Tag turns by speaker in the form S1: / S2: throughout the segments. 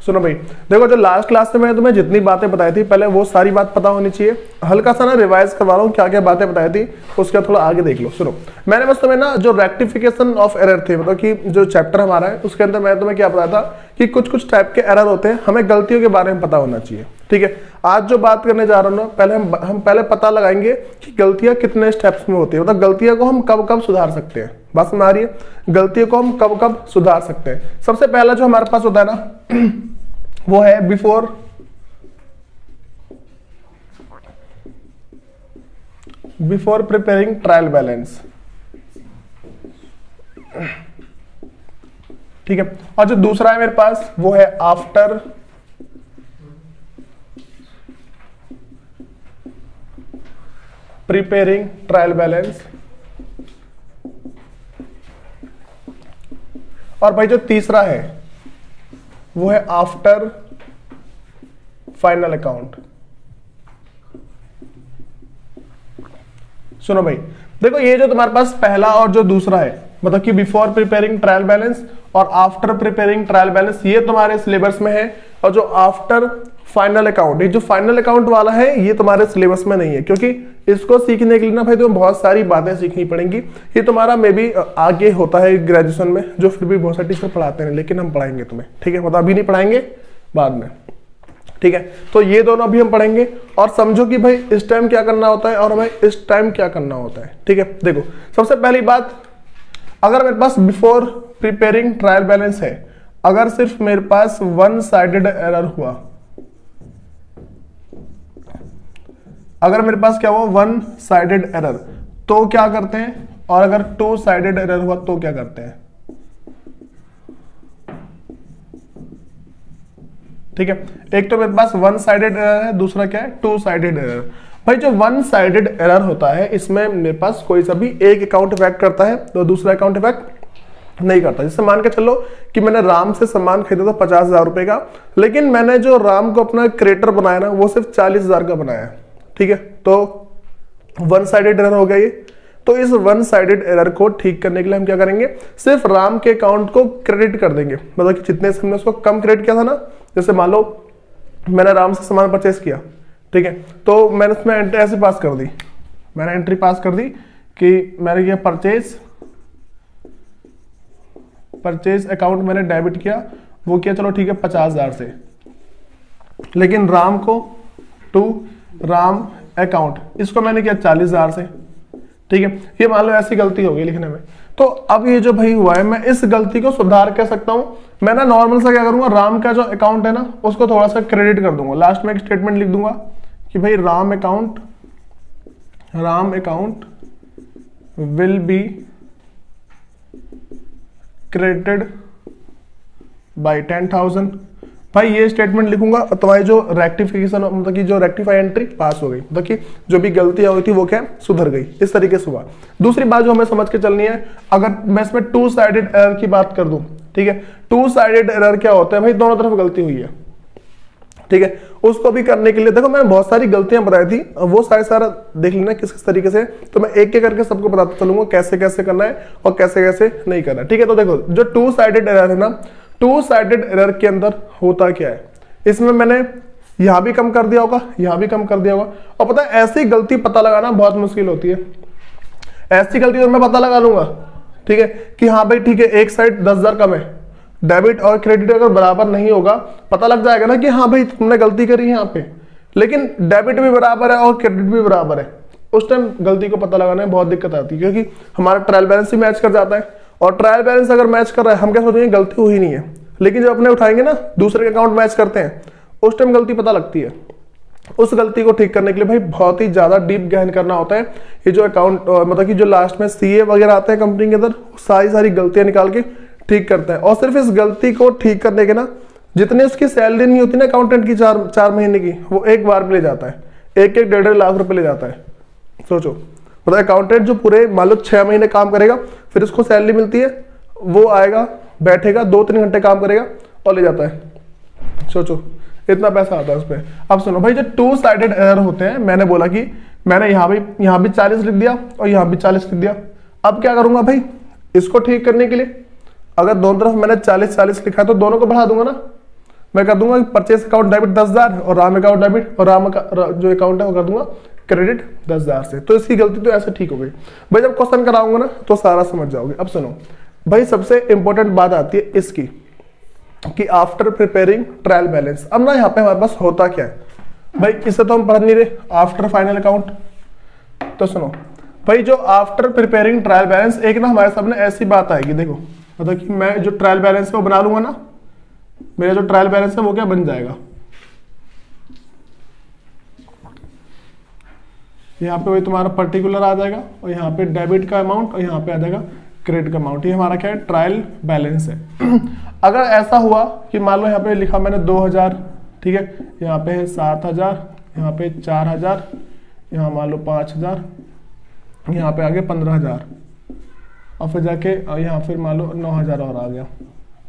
S1: सुनो भाई, देखो जो लास्ट क्लास में मैंने तुम्हें जितनी बातें बताई थी पहले वो सारी बात पता होनी चाहिए। हल्का सा ना रिवाइज करवा रहा हूँ क्या क्या बातें बताई थी, उसका थोड़ा आगे देख लो। सुनो, मैंने बस तुम्हें ना जो रेक्टिफिकेशन ऑफ एरर थे, मतलब कि जो चैप्टर हमारा है उसके अंदर मैंने तुम्हें क्या बताया था कि कुछ कुछ टाइप के एरर होते हैं, हमें गलतियों के बारे में पता होना चाहिए। ठीक है, आज जो बात करने जा रहा हूँ ना, पहले हम पहले पता लगाएंगे कि गलतियां कितने स्टेप्स में होती है, मतलब गलतियों को हम कब कब सुधार सकते हैं। बात समझ आ रही है? गलतियों को हम कब कब सुधार सकते हैं। सबसे पहला जो हमारे पास होता है ना वो है बिफोर प्रिपेयरिंग ट्रायल बैलेंस। ठीक है, और जो दूसरा है मेरे पास वो है आफ्टर प्रिपेयरिंग ट्रायल बैलेंस। और भाई जो तीसरा है वो है आफ्टर फाइनल अकाउंट। सुनो भाई, देखो ये जो तुम्हारे पास पहला और जो दूसरा है, मतलब कि बिफोर प्रिपेयरिंग ट्रायल बैलेंस और आफ्टर प्रिपेयरिंग ट्रायल बैलेंस, ये तुम्हारे सिलेबस में है। और जो आफ्टर फाइनल अकाउंट, ये जो फाइनल अकाउंट वाला है ये तुम्हारे सिलेबस में नहीं है, क्योंकि इसको सीखने के लिए ना भाई तुम्हें बहुत सारी बातें सीखनी पड़ेंगी। ये तुम्हारा मे बी आगे होता है ग्रेजुएशन में, जो फिर भी बहुत सारे टीचर पढ़ाते हैं, लेकिन हम पढ़ाएंगे तुम्हें। ठीक है, मतलब अभी नहीं पढ़ाएंगे, बाद में। ठीक है, तो ये दोनों अभी हम पढ़ेंगे। और समझो कि भाई इस टाइम क्या करना होता है और हमें इस टाइम क्या करना होता है। ठीक है, देखो सबसे पहली बात, अगर मेरे पास बिफोर प्रिपेयरिंग ट्रायल बैलेंस है, अगर सिर्फ मेरे पास वन साइडेड एरर हुआ, अगर मेरे पास क्या हुआ वन साइडेड एरर, तो क्या करते हैं, और अगर टू साइडेड एरर हुआ तो क्या करते हैं। ठीक है, एक तो मेरे पास वन साइडेड एरर है, दूसरा क्या है टू साइडेड एरर। भाई जो वन साइडेड एरर होता है इसमें मेरे पास कोई सा भी एक अकाउंट इफेक्ट करता है तो दूसरा अकाउंट इफेक्ट नहीं करता। जैसे मान के चलो कि मैंने राम से सामान खरीदा था 50,000 रुपए का, लेकिन मैंने जो राम को अपना क्रिएटर बनाया ना वो सिर्फ 40,000 का बनाया। ठीक है, तो वन साइडेड एरर हो गया ये। तो इस वन साइडेड एरर को ठीक करने के लिए हम क्या करेंगे, सिर्फ राम के अकाउंट को क्रेडिट कर देंगे, मतलब कि जितने से हमने उसको कम क्रेडिट किया था ना, जैसे मान लो मैंने राम से सामान परचेस किया, ठीक है, तो मैंने उसमें एंट्री ऐसे पास कर दी, मैंने एंट्री पास कर दी कि मैंने किया परचेज अकाउंट मैंने डेबिट किया, वो किया चलो ठीक है 50,000 से, लेकिन राम को टू राम अकाउंट इसको मैंने किया 40,000 से। ठीक है, ये मान लो ऐसी गलती हो गई लिखने में। तो अब ये जो भाई हुआ है, मैं इस गलती को सुधार कर सकता हूं। मैं ना नॉर्मल सा क्या करूंगा, राम का जो अकाउंट है ना उसको थोड़ा सा क्रेडिट कर दूंगा, लास्ट में एक स्टेटमेंट लिख दूंगा कि भाई Ram account will be credited bye 10,000। भाई ये स्टेटमेंट लिखूंगा, तुम्हारी जो रेक्टिफिकेशन, मतलब कि जो रेक्टिफाई एंट्री पास हो गई, मतलब कि जो भी गलतियां हुई थी वो क्या सुधर गई, इस तरीके से हुआ। दूसरी बात जो हमें समझ के चलनी है, अगर मैं इसमें टू साइडेड एरर की बात कर दूं, ठीक है, टू साइडेड एरर क्या होता है भाई, दोनों तरफ गलती हुई है। ठीक है, उसको भी करने के लिए देखो मैंने बहुत सारी गलतियां बताई थी, वो सारा देख लेना किस तरीके से, तो मैं एक एक करके सबको बताता चलूंगा कैसे कैसे करना है और कैसे कैसे नहीं करना। ठीक है, तो देखो जो टू साइडेड एरर है ना, टू साइडेड एरर के अंदर होता क्या है, इसमें मैंने यहां भी कम कर दिया होगा, यहां भी कम कर दिया होगा, और पता है ऐसी गलती पता लगाना बहुत मुश्किल होती है। ऐसी गलती तो मैं पता लगा लूंगा, ठीक है, कि हाँ भाई ठीक है एक साइड 10,000 कम है, डेबिट और क्रेडिट अगर बराबर नहीं होगा पता लग जाएगा ना कि हाँ भाई तुमने गलती करी है यहाँ पे, लेकिन डेबिट भी बराबर है और क्रेडिट भी बराबर है, उस टाइम गलती को पता लगाने में बहुत दिक्कत आती है, क्योंकि हमारा ट्रायल बैलेंस ही मैच कर जाता है। और ट्रायल बैलेंस अगर मैच कर रहा है हम क्या सोचेंगे गलती हुई नहीं है, लेकिन जब अपने उठाएंगे ना दूसरे के अकाउंट मैच करते हैं उस टाइम गलती पता लगती है। उस गलती को ठीक करने के लिए भाई बहुत ही ज्यादा डीप गहन करना होता है। ये जो अकाउंट मतलब कि जो लास्ट में सीए वगैरह आते हैं कंपनी के अंदर, सारी गलतियां निकाल के ठीक करते हैं। और सिर्फ इस गलती को ठीक करने के ना जितनी उसकी सैलरी नहीं होती ना अकाउंटेंट की 4 महीने की, वो एक बार में ले जाता है, 1-1 1.5 लाख रुपए ले जाता है। सोचो, मतलब अकाउंटेंट जो पूरे मान लो 6 महीने काम करेगा, फिर उसको सैलरी मिलती है, वो आएगा बैठेगा 2-3 घंटे काम करेगा और ले जाता है। सोचो इतना पैसा आता है उस पर। अब सुनो भाई, जो टू साइडेड एरर होते हैं, मैंने बोला कि मैंने यहाँ भी 40 लिख दिया और यहाँ भी 40 लिख दिया। अब क्या करूंगा भाई, इसको ठीक करने के लिए अगर दोनों तरफ मैंने 40-40 लिखा है तो दोनों को बढ़ा दूंगा ना, मैं कर दूंगा परचेस अकाउंट डेबिट 10,000 और राम अकाउंट डेबिट, और राम का जो अकाउंट है वो कर दूंगा क्रेडिट 10,000 से। तो इसकी गलती तो ऐसे ठीक हो गई भाई। जब क्वेश्चन कराऊंगा ना तो सारा समझ जाओगे। अब सुनो भाई, सबसे इंपॉर्टेंट बात आती है इसकी कि आफ्टर प्रिपेयरिंग ट्रायल बैलेंस। अब ना यहाँ पे हमारे पास होता क्या है भाई, इसे तो हम पढ़ नहीं रहे, आफ्टर फाइनल अकाउंट। तो सुनो भाई, जो आफ्टर प्रिपेयरिंग ट्रायल बैलेंस, एक ना हमारे सामने ऐसी बात आएगी, देखो मतलब कि मैं जो ट्रायल बैलेंस है वो बना लूंगा ना, मेरा जो ट्रायल बैलेंस है वो क्या बन जाएगा, यहाँ पे वही तुम्हारा पर्टिकुलर आ जाएगा और यहाँ पे डेबिट का अमाउंट और यहाँ पे आ जाएगा क्रेडिट का अमाउंट। ये हमारा क्या है, ट्रायल बैलेंस है। अगर ऐसा हुआ कि मान लो यहाँ पे लिखा मैंने 2,000, ठीक है, यहाँ पे है 7,000, यहाँ पे 4,000, यहाँ मान लो 5,000, यहाँ पे आगे 15,000 और फिर जाके यहाँ फिर मान लो 9,000 और आ गया।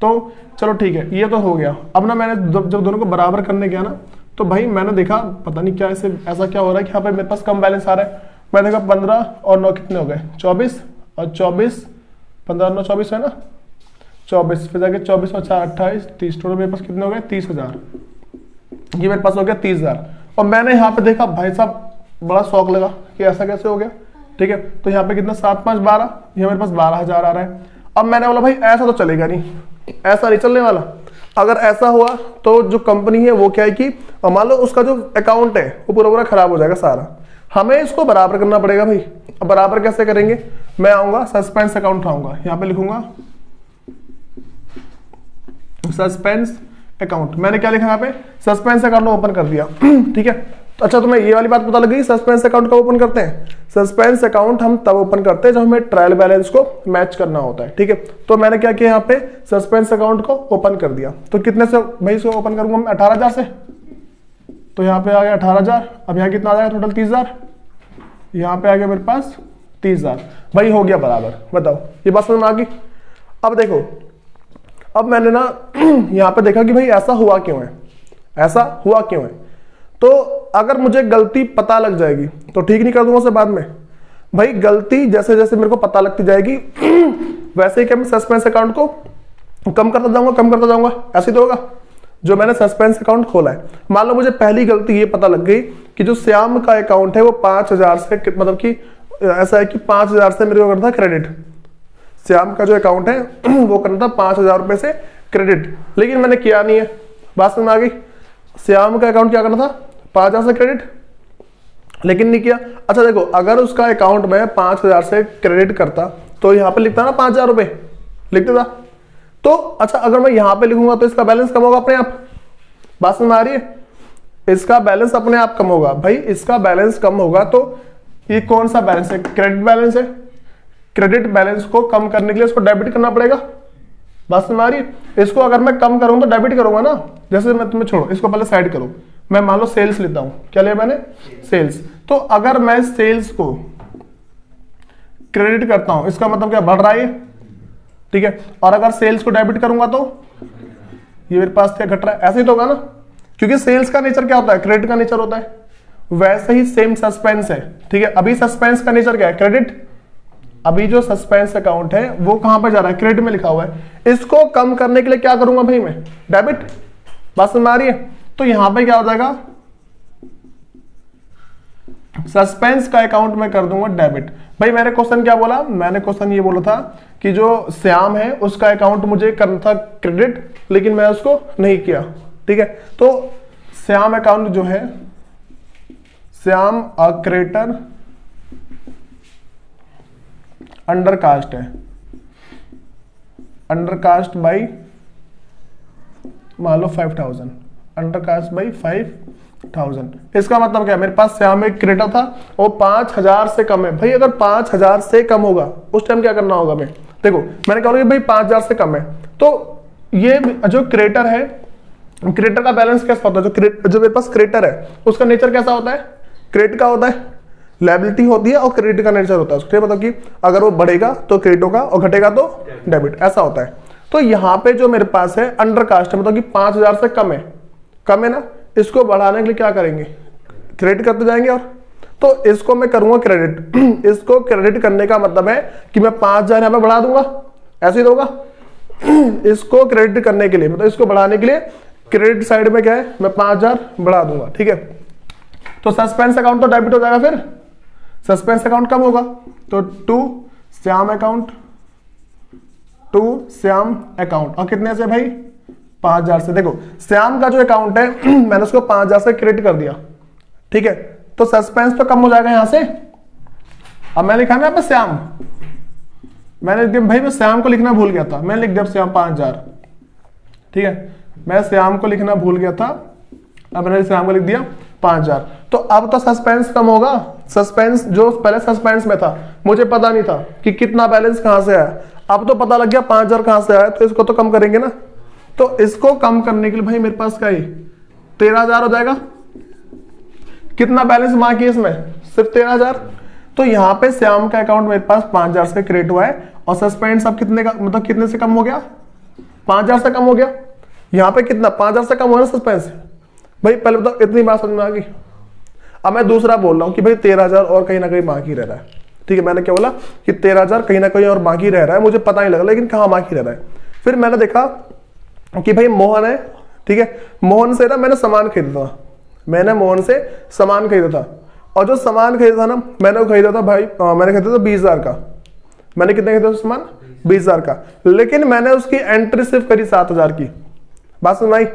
S1: तो चलो ठीक है, ये तो हो गया। अब ना मैंने जब दोनों को बराबर करने गया ना, तो भाई मैंने देखा पता नहीं क्या ऐसा क्या हो रहा है कि यहाँ पे मेरे पास कम बैलेंस आ रहा है। मैं देखा 15 और 9 कितने हो गए, 24, और 24 15 और 9 24 है ना, 24, फिर जाके 24 और 4 28 30, टोटल मेरे पास कितने हो गए 30,000। ये मेरे पास हो गया 30,000। और मैंने यहाँ पे देखा भाई साहब बड़ा शौक लगा कि ऐसा कैसे हो गया, ठीक है। तो यहाँ पे कितना 7 5 12, ये मेरे पास 12,000 आ रहा है। अब मैंने बोला भाई ऐसा तो चलेगा नहीं, ऐसा नहीं चलने वाला। अगर ऐसा हुआ तो जो कंपनी है वो क्या है कि मान लो उसका जो अकाउंट है वो पूरा खराब हो जाएगा सारा। हमें इसको बराबर करना पड़ेगा भाई। अब बराबर कैसे करेंगे, मैं आऊंगा सस्पेंस अकाउंट उठाऊंगा, यहाँ पे लिखूंगा सस्पेंस अकाउंट। मैंने क्या लिखा यहाँ पे, सस्पेंस अकाउंट ओपन कर दिया, ठीक है। तो अच्छा, तुम्हें ये वाली बात पता लग गई सस्पेंस अकाउंट कब ओपन करते हैं। सस्पेंस अकाउंट हम तब ओपन करते हैं जब हमें ट्रायल बैलेंस को मैच करना होता है, ठीक है। तो मैंने क्या किया, यहाँ पे सस्पेंस अकाउंट को ओपन कर दिया। तो कितने से भाई इसको ओपन करूंगा मैं, 18,000 से। तो यहाँ पे आ गया 18,000। अब यहाँ कितना आ जाएगा टोटल 30,000, यहाँ पे आ गया मेरे पास 30,000। भाई हो गया बराबर। बताओ ये बात समझ में आ गई। अब देखो, अब मैंने ना यहाँ पे देखा कि भाई ऐसा हुआ क्यों है, ऐसा हुआ क्यों है। तो अगर मुझे गलती पता लग जाएगी तो ठीक नहीं कर दूंगा उसे बाद में। भाई गलती जैसे जैसे मेरे को पता लगती जाएगी वैसे ही क्या मैं सस्पेंस अकाउंट को कम करता जाऊंगा, ऐसे तो होगा। जो मैंने सस्पेंस अकाउंट खोला है, मान लो मुझे पहली गलती ये पता लग गई कि जो श्याम का अकाउंट है वो 5,000 से, मतलब कि ऐसा है कि 5,000 से मेरे को करना था क्रेडिट। श्याम का जो अकाउंट है वो करना था 5,000 रुपए से क्रेडिट, लेकिन मैंने किया नहीं है। बात समझ में आ गई। श्याम का अकाउंट क्या करना था 5,000 से क्रेडिट, लेकिन नहीं किया। अच्छा देखो, अगर उसका अकाउंट में 5,000 से क्रेडिट करता तो यहाँ पे लिखता ना 5,000 रुपए लिखता था। तो अच्छा, अगर मैं यहाँ पे लिखूंगा तो इसका बैलेंस कम होगा अपने आप। बात समझ में आ रही है, इसका बैलेंस अपने आप कम होगा। भाई इसका बैलेंस कम होगा तो ये कौन सा बैलेंस है, क्रेडिट बैलेंस है। क्रेडिट बैलेंस को कम करने के लिए इसको डेबिट करना पड़ेगा। बात समझ में आ रही है। इसको अगर मैं कम करूंगा तो डेबिट करूंगा ना। जैसे मैं तुम्हें छोड़ो, इसको पहले साइड करो। मैं मान लो सेल्स लेता हूं, क्या लिया मैंने, सेल्स। तो अगर मैं सेल्स को क्रेडिट करता हूं इसका मतलब क्या, बढ़ रहा है, ठीक है। और अगर सेल्स को डेबिट करूंगा तो ये मेरे पास क्या घट रहा है, ऐसे ही तो होगा ना, क्योंकि सेल्स का नेचर क्या होता है, क्रेडिट का नेचर होता है। वैसे ही सेम सस्पेंस है, ठीक है। अभी सस्पेंस का नेचर क्या है, क्रेडिट। अभी जो सस्पेंस अकाउंट है वो कहां पर जा रहा है, क्रेडिट में लिखा हुआ है। इसको कम करने के लिए क्या करूंगा भाई मैं, डेबिट। बात समझ में आ रही है। तो यहां पे क्या हो जाएगा, सस्पेंस का अकाउंट में कर दूंगा डेबिट। भाई मैंने क्वेश्चन क्या बोला, मैंने क्वेश्चन ये बोला था कि जो श्याम है उसका अकाउंट मुझे करना था क्रेडिट, लेकिन मैं उसको नहीं किया, ठीक है। तो श्याम अकाउंट जो है, Shyam a creditor undercast है, अंडर कास्ट बाई मान लो 5,000, अंडर कास्ट बाई 5,000। इसका मतलब क्या है, मेरे पास श्याम एक क्रेडिटर था वो 5,000 से कम है। भाई अगर 5,000 से कम होगा उस टाइम क्या करना होगा, मैं देखो मैंने कहा भाई 5,000 से कम है। तो ये जो क्रेडिटर है, क्रेडिटर का बैलेंस कैसा होता है, जो मेरे पास क्रेडिटर है उसका नेचर कैसा होता है, क्रेडिट का होता है, लायबिलिटी होती है और क्रेडिट का नेचर होता है। उसके मतलब कि अगर वो बढ़ेगा तो क्रेडिट होगा और घटेगा तो डेबिट, ऐसा होता है। तो यहाँ पे जो मेरे पास है अंडर कास्ट है, मतलब कि 5,000 से कम है ना। इसको बढ़ाने के लिए क्या करेंगे, क्रेडिट करते जाएंगे। और तो इसको मैं करूंगा क्रेडिट। इसको क्रेडिट करने का मतलब है कि मैं 5,000 यहाँ पे बढ़ा दूंगा, ऐसे ही होगा। इसको क्रेडिट करने के लिए, मतलब इसको बढ़ाने के लिए क्रेडिट साइड में क्या है, मैं 5000 बढ़ा दूंगा, ठीक है। तो सस्पेंस अकाउंट तो डेबिट हो जाएगा, फिर सस्पेंस अकाउंट कम होगा, तो to Shyam account, to Shyam account, और कितने से भाई 5000 से। देखो श्याम का जो अकाउंट है मैंने उसको 5000 से क्रेडिट कर दिया, ठीक है, तो सस्पेंस तो कम हो जाएगा यहां से। अब मैं लिखा ना श्याम, मैंने लिख दिया भाई, मैं श्याम को लिखना भूल गया था, मैंने लिख दिया श्याम 5000, ठीक है, मैं श्याम को लिखना भूल गया था, अब मैंने श्याम को लिख दिया 5000। तो अब तो सस्पेंस कम होगा, सस्पेंस जो पहले सस्पेंस में था मुझे पता नहीं था कि कितना बैलेंस कहां से आया, अब तो पता लग गया 5000 कहां से आया, तो इसको तो कम करेंगे ना। तो इसको कम करने के लिए भाई मेरे पास क्या है, 13000 हो जाएगा। कितना बैलेंस बाकी है इसमें, सिर्फ 13000। तो यहाँ पे श्याम का अकाउंट मेरे पास 5000 से क्रिएट हुआ है, और सस्पेंस अब कितने का, मतलब कितने से कम हो गया, 5000 से कम हो गया। यहाँ पे कितना, 5000 से कम हो ना सस्पेंस। भाई पहले बताओ इतनी बात समझ में आ गई। अब मैं दूसरा बोल रहा हूँ कि भाई 13000 और कहीं ना कहीं बाकी रह रहा है, ठीक है, मैंने क्या बोला कि 13000 कहीं ना कहीं और बाकी रह रहा है, मुझे पता नहीं लगा लेकिन कहाँ बाकी रह रहा है। फिर मैंने देखा कि भाई मोहन है, ठीक है, मोहन से ना मैंने सामान खरीदा था, मैंने मोहन से सामान खरीदा था, और जो सामान खरीदा था ना मैंने वो खरीदा था भाई, मैंने खरीदा था 20000 का। मैंने कितने खरीदा था सामान, 20000 का, लेकिन मैंने उसकी एंट्री सिर्फ करी 7000 की। बात सुन भाई,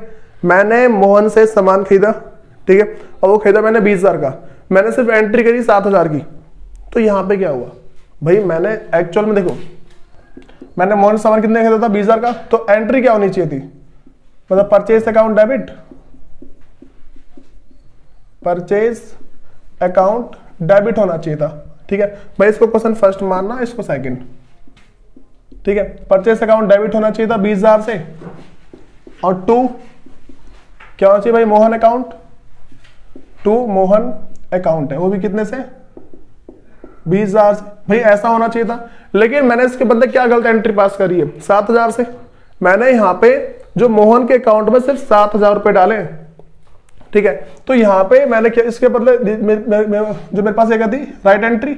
S1: मैंने मोहन से सामान खरीदा, ठीक है, और वो खरीदा मैंने 20000 का, मैंने सिर्फ एंट्री करी 7000 की। तो यहाँ पे क्या हुआ भाई, मैंने एक्चुअल में देखो, मैंने मोहन से सामान कितने खरीदा था, 20000 का, तो एंट्री क्या होनी चाहिए थी, मतलब purchase account debit, purchase account debit होना चाहिए था, ठीक है भाई। इसको क्वेश्चन फर्स्ट मानना, इसको सेकंड, ठीक है। परचेज अकाउंट डेबिट होना चाहिए था 20000 से, और टू क्या होना चाहिए भाई, Mohan account, to Mohan account है, वो भी कितने से, 20000 से। भाई ऐसा होना चाहिए था, लेकिन मैंने इसके बदले क्या गलत एंट्री पास करी है, 7000 से। मैंने यहाँ पे जो मोहन के अकाउंट में सिर्फ 7000 रुपए डाले, ठीक है, तो यहाँ पे मैंने क्या इसके बदले जो मेरे पास ये क्या थी, राइट एंट्री,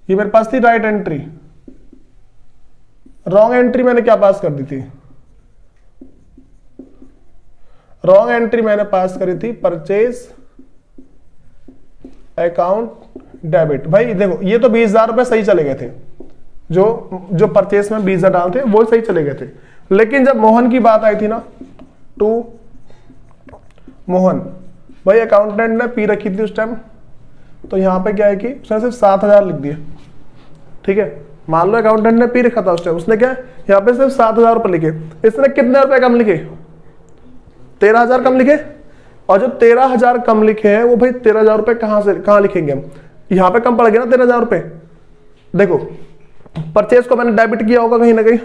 S1: ये मेरे पास थी राइट एंट्री, रॉन्ग एंट्री मैंने क्या पास कर दी थी, रॉन्ग एंट्री मैंने पास करी थी परचेज अकाउंट डेबिट। भाई देखो ये तो 20000 रुपए सही चले गए थे, जो परचेज में 20000 डालते वो सही चले गए थे, लेकिन जब मोहन की बात आई थी ना, टू मोहन, भाई अकाउंटेंट ने पी रखी थी उस टाइम, तो यहां पे क्या है कि उसने सिर्फ 7000 लिख दिए, ठीक है। मान लो अकाउंटेंट ने पी रखा था उस टाइम, उसने क्या यहाँ पे सिर्फ 7000 रुपए लिखे, इसने कितने रुपए कम लिखे, 13000 कम लिखे। और जो 13000 कम लिखे हैं वो भाई 13000 रुपए कहां लिखेंगे हम, यहाँ पे कम पड़ गया ना 13000 रुपए। देखो परचेज को मैंने डेबिट किया होगा कहीं ना कहीं,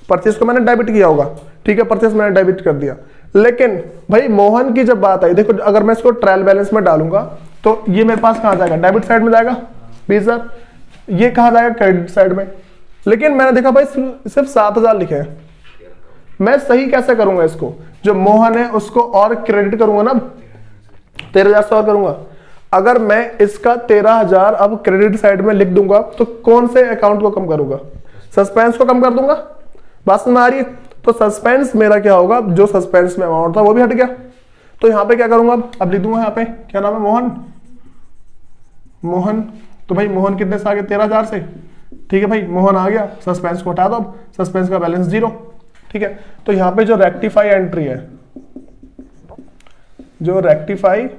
S1: परचेज को मैंने डेबिट किया होगा, ठीक है, परचेज मैंने डेबिट कर दिया, लेकिन भाई मोहन की जब बात आई, देखो अगर मैं इसको ट्रायल बैलेंस में डालूंगा तो ये मेरे पास कहां जाएगा, डेबिट साइड में जाएगा 20000, ये कहां जाएगा, क्रेडिट साइड में। लेकिन मैंने देखा भाई सिर्फ 7000 लिखे हैं, मैं सही कैसे करूंगा इसको, जो मोहन है उसको और क्रेडिट करूंगा ना, 13000 से और करूंगा। अगर मैं इसका 13000 अब क्रेडिट साइड में लिख दूंगा तो कौन से अकाउंट को कम करूंगा, सस्पेंस को कम कर दूंगा। बात समझ में आ रही है, तो सस्पेंस मेरा क्या होगा, जो सस्पेंस में अमाउंट था वो भी हट गया। तो यहां पे क्या करूंगा, अब लिख दूंगा यहाँ पे क्या नाम है, मोहन, मोहन, तो भाई मोहन कितने से आ गए, 13000 से, ठीक है भाई मोहन आ गया, सस्पेंस को हटा दो, अब सस्पेंस का बैलेंस 0, ठीक है। तो यहाँ पे जो रेक्टिफाई एंट्री है, जो रेक्टिफाई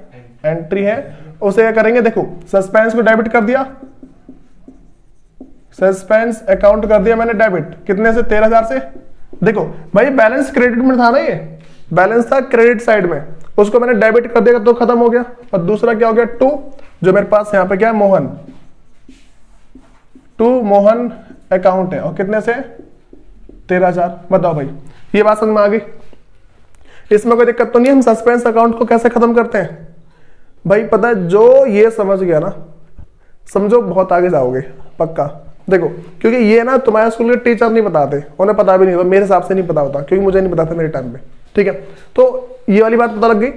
S1: एंट्री है उसे क्या करेंगे, देखो सस्पेंस को डेबिट कर दिया, सस्पेंस अकाउंट कर दिया मैंने डेबिट, कितने से, 13000 से। देखो भाई बैलेंस क्रेडिट में था ना, ये बैलेंस था क्रेडिट साइड में, उसको मैंने डेबिट कर दिया तो खत्म हो गया। और दूसरा क्या हो गया, टू, जो मेरे पास यहाँ पे क्या है, मोहन, टू मोहन अकाउंट है, और कितने से, 13000। बताओ भाई ये बात समझ में आ गई, इसमें कोई दिक्कत तो नहीं। हम सस्पेंस अकाउंट को कैसे खत्म करते हैं भाई, पता है, जो ये समझ गया ना, समझो बहुत आगे जाओगे पक्का। देखो क्योंकि ये ना तुम्हारे स्कूल के टीचर नहीं बताते, उन्हें पता भी नहीं होता, मेरे हिसाब से नहीं पता होता, क्योंकि मुझे नहीं पता था मेरे टाइम पे, ठीक है। तो ये वाली बात पता लग गई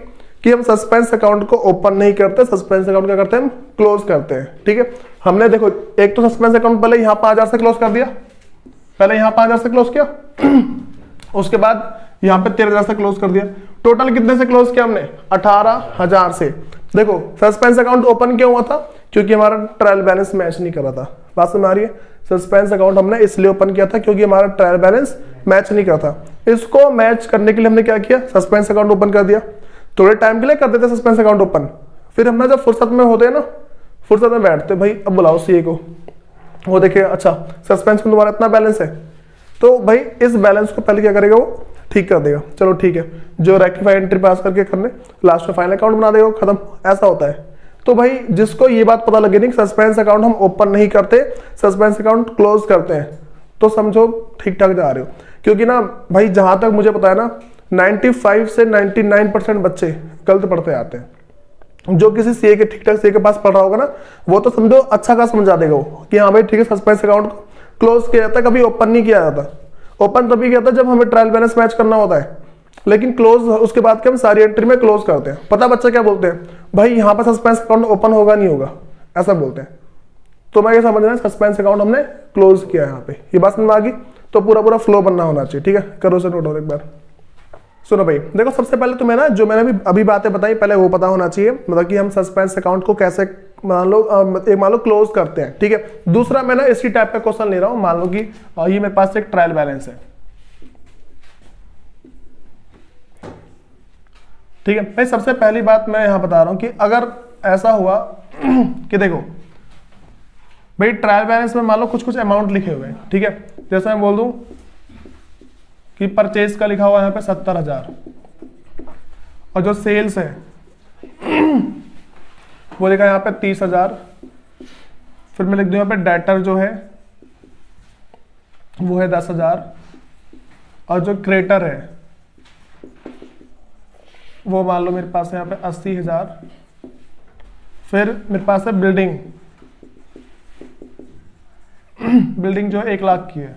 S1: कि हम सस्पेंस अकाउंट को ओपन नहीं करते, सस्पेंस अकाउंट क्या करते हैं, हम क्लोज करते हैं, ठीक है। हमने देखो एक तो सस्पेंस अकाउंट पहले यहाँ 5000 से क्लोज कर दिया, पहले यहाँ 5000 से क्लोज किया, उसके बाद यहाँ पे 13,000 से क्लोज कर दिया। टोटल कितने से क्लोज किया हमने? 18,000 से। देखो सस्पेंस अकाउंट ओपन क्यों हुआ था? क्योंकि हमारा ट्रायल बैलेंस मैच नहीं कर रहा था। बात समझ आ रही है? सस्पेंस अकाउंट हमने इसलिए ओपन किया था क्योंकि हमारा ट्रायल बैलेंस मैच नहीं कर था। इसको मैच करने के लिए हमने क्या किया? सस्पेंस अकाउंट ओपन कर दिया। थोड़े टाइम के लिए कर देते सस्पेंस अकाउंट ओपन, फिर हमने जब फुर्सत में होते हैं ना, फुर्सत में बैठते भाई अब बुलाओ सीए को, वो देखे अच्छा सस्पेंस में तुम्हारा इतना बैलेंस है, तो भाई इस बैलेंस को पहले क्या करेगा? वो ठीक कर देगा। चलो ठीक है, जो रेक्टिफाई एंट्री पास करके करने लास्ट में फाइनल अकाउंट बना देगा, खत्म। ऐसा होता है। तो भाई जिसको ये बात पता लगे नहीं सस्पेंस अकाउंट हम ओपन नहीं करते, सस्पेंस अकाउंट क्लोज करते हैं, तो समझो ठीक ठाक जा रहे हो। क्योंकि ना भाई जहां तक मुझे पता है ना 95 से 99% बच्चे गलत पढ़ते आते हैं। जो किसी सीए के ठीक ठाक सीए के पास पढ़ रहा होगा ना, वो तो समझो अच्छा का समझा देगा वो कि हाँ भाई ठीक है सस्पेंस अकाउंट क्लोज किया जाता है, कभी ओपन नहीं किया जाता। ओपन तभी किया था जब हमें ट्रायल बैलेंस मैच करना होता है, लेकिन क्लोज उसके बाद के हम सारी एंट्री में क्लोज करते हैं। पता बच्चा क्या बोलते हैं? भाई यहाँ पर सस्पेंस अकाउंट ओपन होगा नहीं होगा, ऐसा बोलते हैं। तो मैं ये समझना है सस्पेंस अकाउंट हमने क्लोज किया है यहाँ पे, ये बात समझ में आ गई। तो पूरा पूरा फ्लो बनना होना चाहिए, ठीक है? करो से नोट और एक बार सुनो भाई। देखो सबसे पहले तुम्हें ना जो मैंने अभी बातें बताई पहले वो पता होना चाहिए, मतलब कि हम सस्पेंस अकाउंट को कैसे मान लो क्लोज करते हैं, ठीक है? दूसरा मैं ना इसी टाइप का क्वेश्चन ले रहा हूं। मान लो कि ये मेरे पास एक ट्रायल बैलेंस है, ठीक है भाई? सबसे पहली बात मैं यहां बता रहा हूं कि अगर ऐसा हुआ कि देखो भाई ट्रायल बैलेंस में मान लो कुछ कुछ अमाउंट लिखे हुए हैं, ठीक है? जैसे मैं बोल दूं कि परचेज का लिखा हुआ है यहाँ पे 70,000 और जो सेल्स है वो लिखा है यहाँ पे 30,000। फिर मैं लिख दूं यहाँ पे डेटर जो है वो है 10,000 और जो क्रेटर है वो मान लो मेरे पास है यहाँ पे 80,000। फिर मेरे पास है बिल्डिंग, बिल्डिंग जो है 1 लाख की है।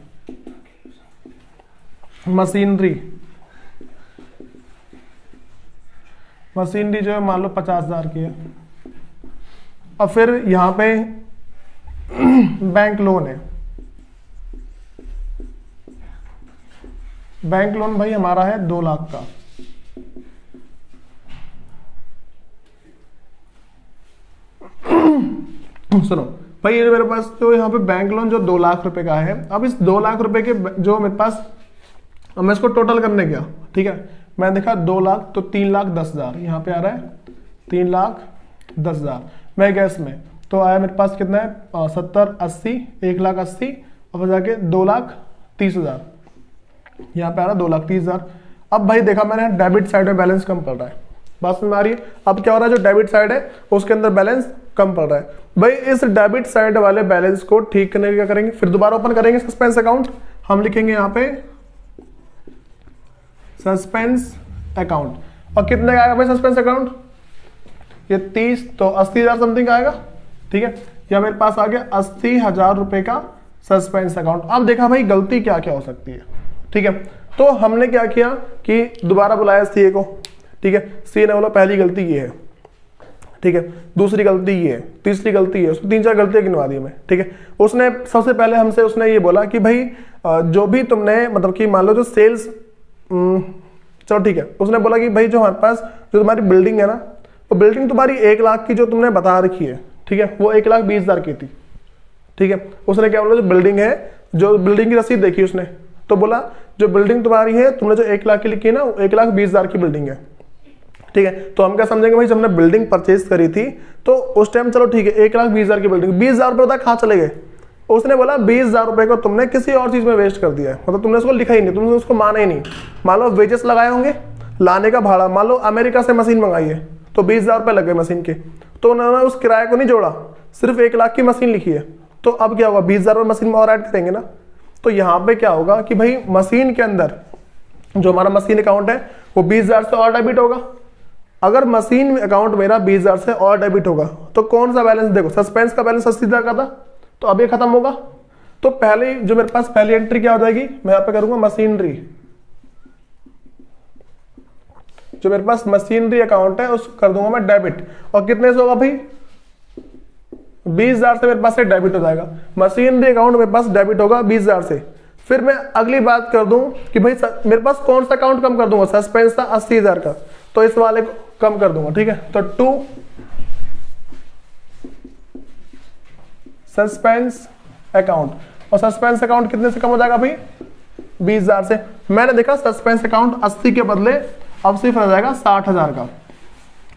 S1: मशीनरी जो है मान लो 50,000 की है। और फिर यहां पे बैंक लोन है। बैंक लोन भाई हमारा है 2 लाख का। सुनो भाई ये मेरे पास जो यहाँ पे बैंक लोन जो 2 लाख रुपए का है, अब इस 2 लाख रुपए के जो मेरे पास, अब मैं इसको टोटल करने गया, ठीक है? मैं देखा 2 लाख तो 3,10,000 यहाँ पे आ रहा है, 3,10,000। मैं गया इसमें तो आया मेरे पास कितना है 70, 80, 1,80 और जाके 2,30,000 यहाँ पे आ रहा है 2,30,000। अब भाई देखा मैंने डेबिट साइड में बैलेंस कम पड़ रहा है। बात समझ में आ रही है? अब क्या हो रहा है, जो डेबिट साइड है उसके अंदर बैलेंस कम पड़ रहा है। भाई इस डेबिट साइड वाले बैलेंस को ठीक करने के क्या करेंगे? फिर दोबारा ओपन करेंगे सस्पेंस अकाउंट। हम लिखेंगे यहाँ पे सस्पेंस अकाउंट। और कितने का आएगा भाई सस्पेंस अकाउंट? ये 30 तो 80,000 समथिंग आएगा, ठीक है? या मेरे पास आ गया 80,000 रुपए का सस्पेंस अकाउंट। अब देखा भाई गलती क्या क्या हो सकती है, ठीक है? तो हमने क्या किया कि दोबारा बुलाया सीए को, ठीक है? सीए ने बोला पहली गलती ये है, ठीक है? दूसरी गलती ये है, तीसरी गलती है, उसको 3-4 गलतियां गिनवा दी हमें, ठीक है? उसने सबसे पहले हमसे उसने ये बोला कि भाई जो भी तुमने मतलब कि मान लो जो सेल्स, चलो ठीक है, उसने बोला कि भाई जो हमारे पास जो तुम्हारी बिल्डिंग है ना, वो बिल्डिंग तुम्हारी 1 लाख की जो तुमने बता रखी है, ठीक है? वो 1,20,000 की थी, ठीक है? उसने क्या बोला, जो बिल्डिंग है, जो बिल्डिंग की रसीद देखी उसने, तो बोला जो बिल्डिंग तुम्हारी है तुमने जो 1 लाख की लिखी है ना, 1,20,000 की बिल्डिंग है, ठीक है? तो हम क्या समझेंगे भाई, जब हमने बिल्डिंग परचेज करी थी तो उस टाइम चलो ठीक है 1,20,000 की बिल्डिंग, 20,000 रुपए कहाँ चले गए? उसने बोला 20,000 रुपए को तुमने किसी और चीज में वेस्ट कर दिया है, मतलब तुमने उसको लिखा ही नहीं, तुमने उसको माना ही नहीं। मान लो वेजेस लगाए होंगे, लाने का भाड़ा, मान लो अमेरिका से मशीन मंगाई है तो 20,000 रुपए लग गए मशीन के, तो उन्होंने उस किराए को नहीं जोड़ा, सिर्फ 1 लाख की मशीन लिखी है। तो अब क्या होगा, 20,000 रुपए मशीन में और ऐड करेंगे ना। तो यहाँ पे क्या होगा कि भाई मशीन के अंदर जो हमारा मशीन अकाउंट है वो 20,000 से और डेबिट होगा। अगर मशीन अकाउंट मेरा 20,000 से और डेबिट होगा तो कौन सा बैलेंस, देखो सस्पेंस का बैलेंस 80,000 का था, तो अब ये खत्म होगा। तो पहले जो मेरे पास पहली एंट्री क्या हो जाएगी, मैं यहाँ पे करूंगा मशीनरी, जो मेरे पास मशीनरी अकाउंट है उसको कर दूंगा मैं डेबिट। और कितने से होगा भाई, 20,000 से मेरे पास से डेबिट हो जाएगा। मशीनरी अकाउंट मेरे पास डेबिट होगा 20,000 से। फिर मैं अगली बात कर दूं कि भाई मेरे पास कौन सा अकाउंट कम कर दूंगा, सस्पेंस था 80,000 का, तो इस वाले को कम कर दूंगा, ठीक है। तो 2 सस्पेंस अकाउंट, और सस्पेंस अकाउंट कितने से कम हो जाएगा भाई, 20,000 से। मैंने देखा सस्पेंस अकाउंट 80 के बदले अब सिर्फ रह जाएगा 60,000 का।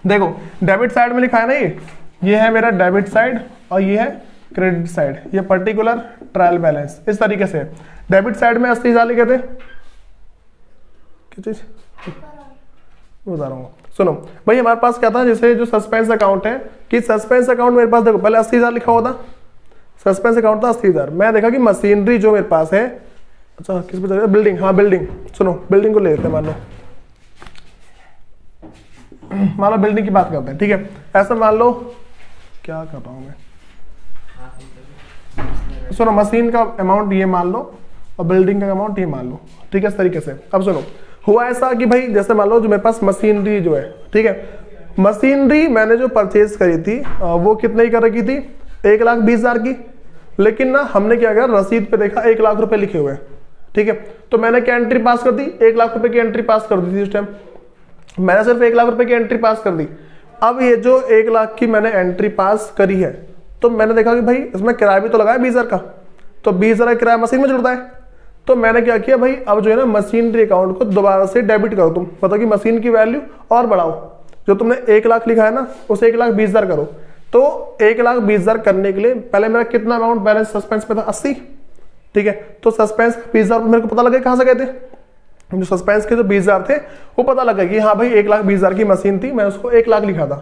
S1: देखो डेबिट साइड में लिखा है ना, ये है मेरा डेबिट साइड और ये है क्रेडिट साइड, ये पर्टिकुलर ट्रायल बैलेंस इस तरीके से। डेबिट साइड में 80,000 लिखे थे, क्या चीज बता रहा हूँ, सुनो भाई हमारे पास क्या था, जैसे जो सस्पेंस अकाउंट है कि सस्पेंस अकाउंट मेरे पास देखो पहले 80,000 लिखा हुआ था, सस्पेंस अकाउंट था 80,000। मैं देखा कि मशीनरी जो मेरे पास है, अच्छा किस पे चलेगा, बिल्डिंग, हाँ बिल्डिंग, सुनो बिल्डिंग को ले लेते हैं, मान लो बिल्डिंग की बात करते हैं, ठीक है। ऐसा मान लो, क्या कर रहा हूँ मैं, सुनो मशीन का अमाउंट ये मान लो और बिल्डिंग का अमाउंट ये मान लो, ठीक है इस तरीके से। अब सुनो हुआ ऐसा कि भाई जैसे मान लो जो मेरे पास मशीनरी जो है, ठीक है, मशीनरी मैंने जो परचेज करी थी वो कितने की कर रखी थी, 1,20,000 की, लेकिन ना हमने क्या किया, रसीद पे देखा 1 लाख रुपए लिखे हुए हैं, ठीक है। तो मैंने क्या एंट्री पास कर दी, 1 लाख रुपए की एंट्री पास कर दी थी उस टाइम, मैंने सिर्फ 1 लाख रुपए की एंट्री पास कर दी। अब ये जो 1 लाख की मैंने एंट्री पास करी है, तो मैंने देखा कि भाई इसमें किराया भी तो लगा है 20,000 का, तो 20,000 का किराया मशीन में जुड़ता है। तो मैंने क्या किया भाई, अब जो है ना मशीनरी अकाउंट को दोबारा से डेबिट करो, तुम मतलब कि मशीन की वैल्यू और बढ़ाओ, जो तुमने 1 लाख लिखा है ना उसे 1,20,000 करो। तो 1,20,000 करने के लिए पहले मेरा कितना अमाउंट बैलेंस सस्पेंस पे था, 80, ठीक है। तो सस्पेंस 20,000 मेरे को पता लगे कहां से गए थे, जो सस्पेंस के जो 20,000 थे वो पता लगा कि हाँ भाई 1,20,000 की मशीन थी, मैं उसको 1 लाख लिखा था।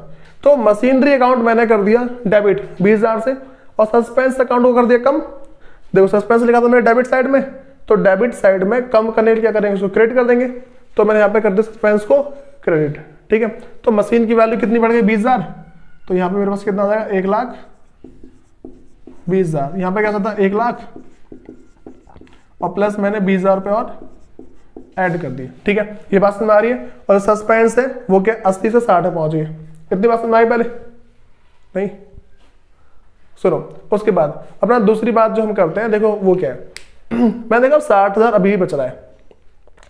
S1: तो मशीनरी अकाउंट मैंने कर दिया डेबिट 20,000 से, और सस्पेंस अकाउंट को कर दिया कम। देखो सस्पेंस लिखा था मैंने डेबिट साइड में, तो डेबिट साइड में कम करने के लिए क्या करेंगे, उसको क्रेडिट कर देंगे। तो मैंने यहाँ पे कर दिया सस्पेंस को क्रेडिट, ठीक है। तो मशीन की वैल्यू कितनी बढ़ गई, 20,000, तो यहाँ पे मेरे पास कितना आ जाएगा, 1,20,000। यहाँ पे क्या था 1 लाख और प्लस मैंने 20,000 रुपये और ऐड कर दिए, ठीक है। ये बात समझ आ रही है। और सस्पेंस है वो क्या 80 से 60 पहुंच गए, इतनी बात समझ आई पहले नहीं। सुनो उसके बाद अपना दूसरी बात जो हम करते हैं, देखो वो क्या है मैंने देखा 60,000 अभी भी बच रहा है,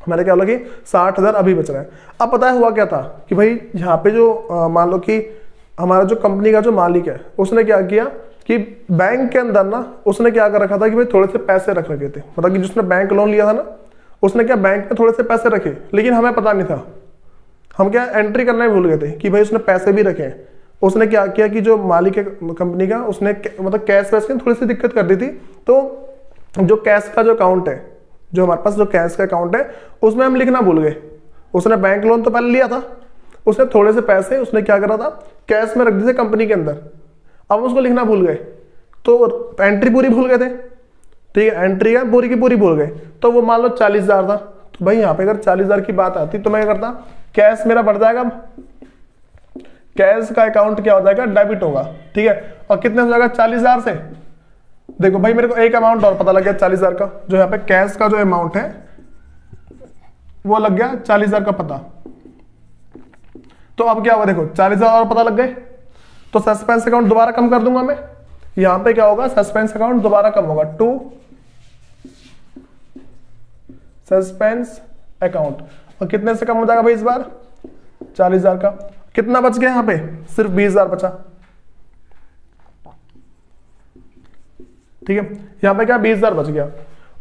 S1: मैंने क्या बोला कि 60,000 अभी बच रहा है। अब पता है हुआ क्या था कि भाई यहाँ पे जो मान लो कि हमारा जो कंपनी का जो मालिक है उसने क्या किया कि बैंक के अंदर ना उसने क्या कर रखा था कि भाई थोड़े से पैसे रख रखे थे, मतलब कि जिसने बैंक लोन लिया था ना उसने क्या बैंक में थोड़े से पैसे रखे, लेकिन हमें पता नहीं था, हम क्या एंट्री करना ही भूल गए थे कि भाई उसने पैसे भी रखे हैं। उसने क्या किया कि जो मालिक है कंपनी का उसने मतलब कैश वैश की थोड़ी सी दिक्कत कर दी थी, तो जो कैश का जो अकाउंट है, जो हमारे पास जो कैश का अकाउंट है उसमें हम लिखना भूल गए। उसने बैंक लोन तो पहले लिया था, उसने थोड़े से पैसे उसने क्या करा था कैश में रख दिए थे कंपनी के अंदर, अब उसको लिखना भूल गए, तो एंट्री पूरी भूल गए थे, ठीक है, एंट्री है पूरी की पूरी भूल गए। तो वो मान लो 40,000 था, तो भाई यहाँ पे अगर 40,000 की बात आती तो मैं क्या करता, कैश मेरा बढ़ जाएगा, कैश का अकाउंट क्या हो जाएगा डेबिट होगा, ठीक है। और कितने हो जाएगा 40,000 से, देखो भाई मेरे को एक अमाउंट और पता लग गया 40,000 का, जो यहाँ पे कैश का जो अमाउंट है वो लग गया 40,000 का पता। तो अब क्या हुआ देखो 40,000 और पता लग गए, तो सस्पेंस अकाउंट दोबारा कम कर दूंगा मैं, यहां पे क्या होगा सस्पेंस अकाउंट दोबारा कम होगा, 2 सस्पेंस अकाउंट, और कितने से कम हो जाएगा भाई इस बार 40,000 का। कितना बच गया यहाँ पे, सिर्फ 20,000 बचा, ठीक है। यहाँ पे क्या 20,000 बच गया।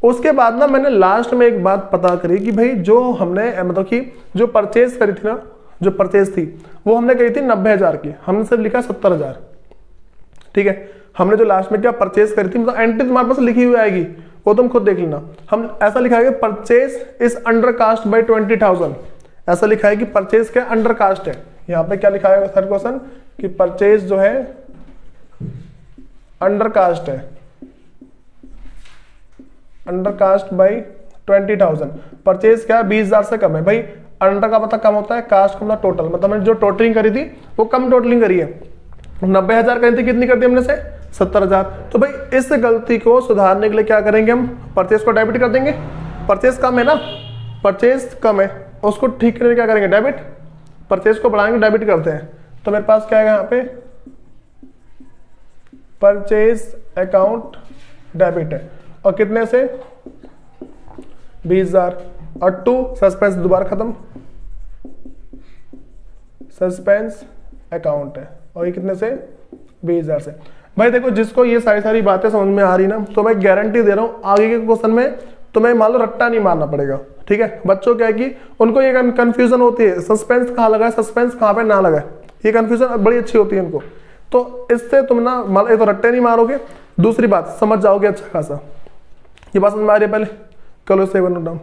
S1: उसके बाद ना मैंने लास्ट में एक बात पता करी कि भाई जो हमने मतलब कि जो परचेज करी थी ना, जो परचेज थी वो हमने करी थी 90,000 की, हमने सिर्फ लिखा 70,000, ठीक है। हमने जो लास्ट में क्या परचेज करी थी, मतलब एंट्री तुम्हारे पास लिखी हुई आएगी वो तुम खुद देख लेना। हम ऐसा लिखा है कि purchase is undercast by 20,000, ऐसा लिखा है कि परचेज क्या अंडर कास्ट है। यहाँ पे क्या लिखा है थर्ड क्वेश्चन कि परचेज जो है अंडर कास्ट है, अंडर कास्ट बाई 20,000। परचेज क्या है 20,000 से कम है, भाई अंडर का मतलब कम होता है, कास्ट का मतलब टोटल, मतलब हमने जो टोटलिंग करी थी वो कम टोटलिंग करी है, 90,000 करी थी, कितनी कर दी हमने से 70,000। तो भाई इस गलती को सुधारने के लिए क्या करेंगे हम, परचेज को डेबिट कर देंगे, परचेज कम है ना, परचेज कम है उसको ठीक करने क्या करेंगे डेबिट, परचेज को बढ़ाएंगे डेबिट करते हैं। तो मेरे पास क्या है यहाँ पे परचेज अकाउंट डेबिट है, और कितने से 20,000 और 2 सस्पेंस दोबारा खत्म, सस्पेंस अकाउंट है और ये कितने से 20,000 से। भाई देखो जिसको ये सारी बातें समझ में आ रही ना, तो मैं गारंटी दे रहा हूं आगे के क्वेश्चन में तुम्हें मान लो रट्टा नहीं मारना पड़ेगा। ठीक है, बच्चों क्या है कि उनको ये कंफ्यूजन होती है सस्पेंस कहाँ लगा है, सस्पेंस कहाँ पे ना लगा है, ये कंफ्यूजन बड़ी अच्छी होती है इनको। तो इससे तुम ना मान तो रट्टे नहीं मारोगे, दूसरी बात समझ जाओगे अच्छा खासा। ये बात समझ में आ रही है पहले, करो 7 डाउन।